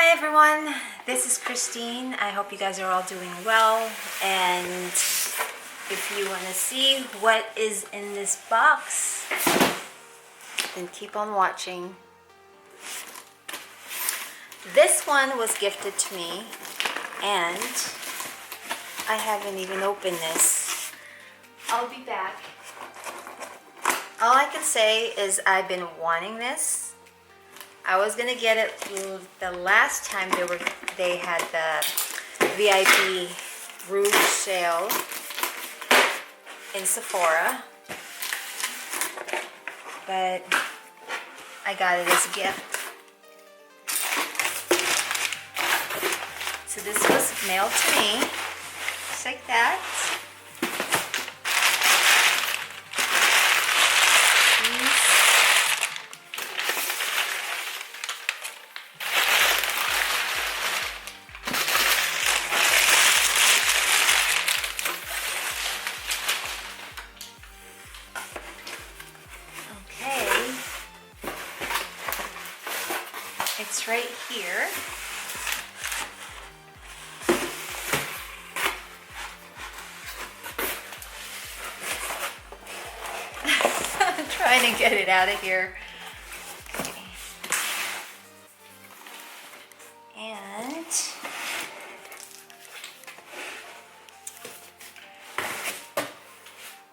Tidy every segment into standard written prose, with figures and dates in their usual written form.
Hi everyone, this is Christine. I hope you guys are all doing well, and if you want to see what is in this box, then keep on watching. This one was gifted to me and I haven't even opened this. I'll be back. All I can say is I've been wanting this. I was gonna get it the last time they had the VIP Rouge sale in Sephora, but I got it as a gift. So this was mailed to me, just like that. It's right here. I'm trying to get it out of here. Okay. And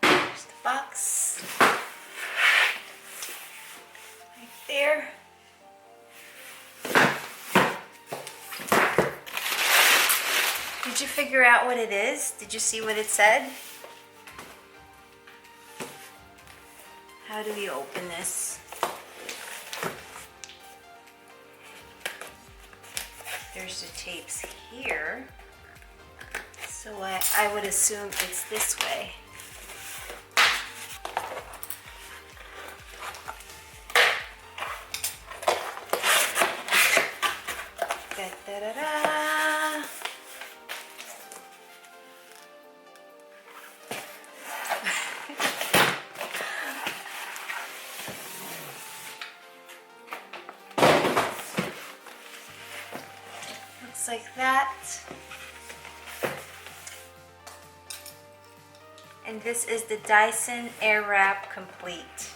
there's the box right there. Did you figure out what it is? Did you see what it said? How do we open this? There's the tapes here. So I would assume it's this way. Da-da-da-da. Looks like that. And this is the Dyson Airwrap Complete.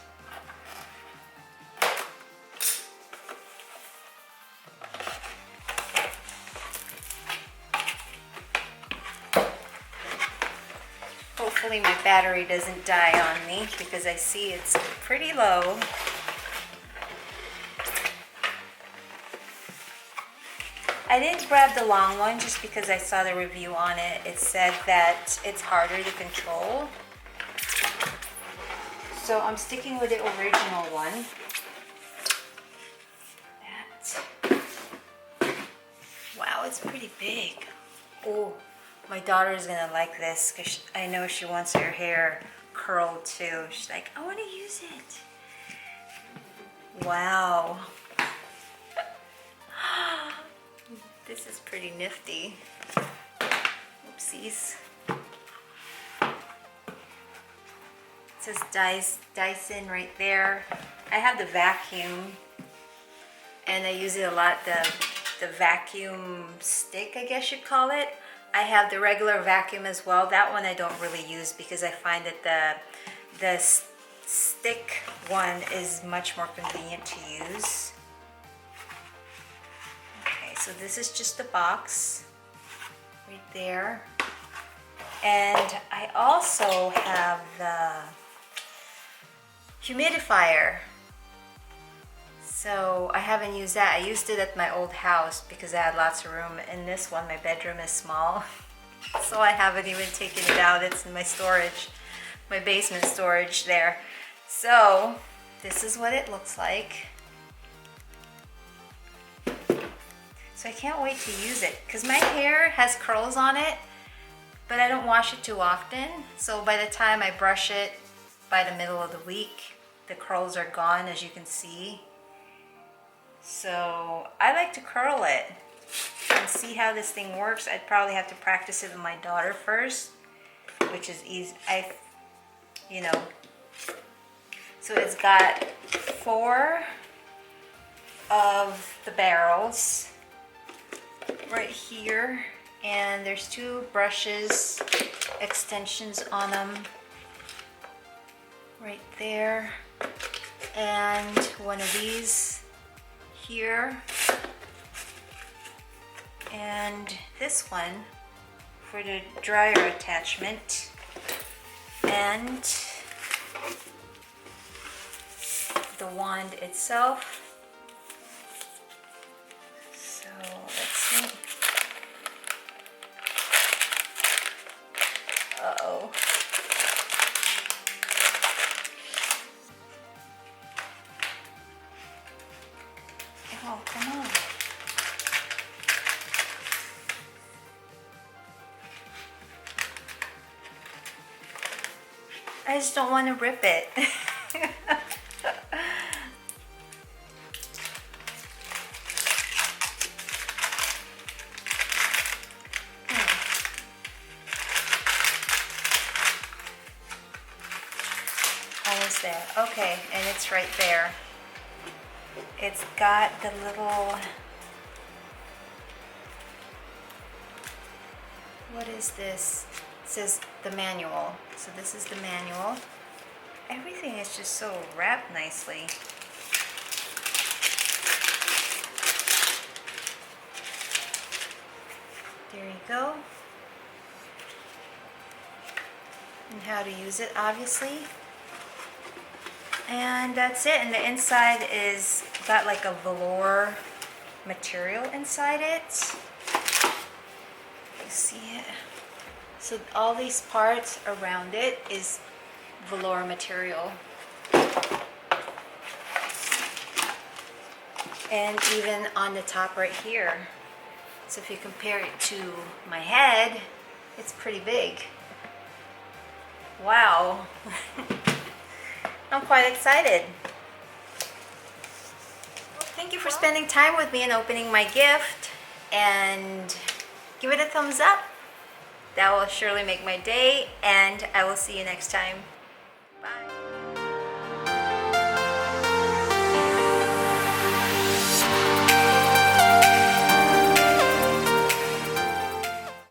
Hopefully my battery doesn't die on me because I see it's pretty low. I didn't grab the long one just because I saw the review on it. It said that it's harder to control. So I'm sticking with the original one. Wow, it's pretty big. Oh, my daughter is gonna like this because I know she wants her hair curled too. She's like, I want to use it. Wow. This is pretty nifty. Oopsies. It says Dyson right there. I have the vacuum and I use it a lot, the vacuum stick, I guess you'd call it. I have the regular vacuum as well. That one I don't really use because I find that the stick one is much more convenient to use. Okay, so this is just the box right there. And I also have the humidifier. So I haven't used that. I used it at my old house because I had lots of room. In this one, my bedroom is small. So I haven't even taken it out. It's in my storage, my basement storage there. So this is what it looks like. So I can't wait to use it because my hair has curls on it, but I don't wash it too often. So by the time I brush it by the middle of the week, the curls are gone, as you can see. So I like to curl it and see how this thing works. I'd probably have to practice it with my daughter first, which is easy. So it's got 4 of the barrels right here, and there's two brushes, extensions on them right there, and one of these here, and this one for the dryer attachment, and the wand itself. So let's see. Uh-oh. Oh, come on. I just don't want to rip it. Almost there. Okay, and it's right there. It's got the little, what is this? It says the manual. So this is the manual. Everything is just so wrapped nicely. There you go. And how to use it, obviously. And that's it. And the inside is got like a velour material inside it. You see it? So all these parts around it is velour material. And even on the top right here. So if you compare it to my head, it's pretty big. Wow. I'm quite excited. Thank you for spending time with me and opening my gift. And give it a thumbs up. That will surely make my day. And I will see you next time.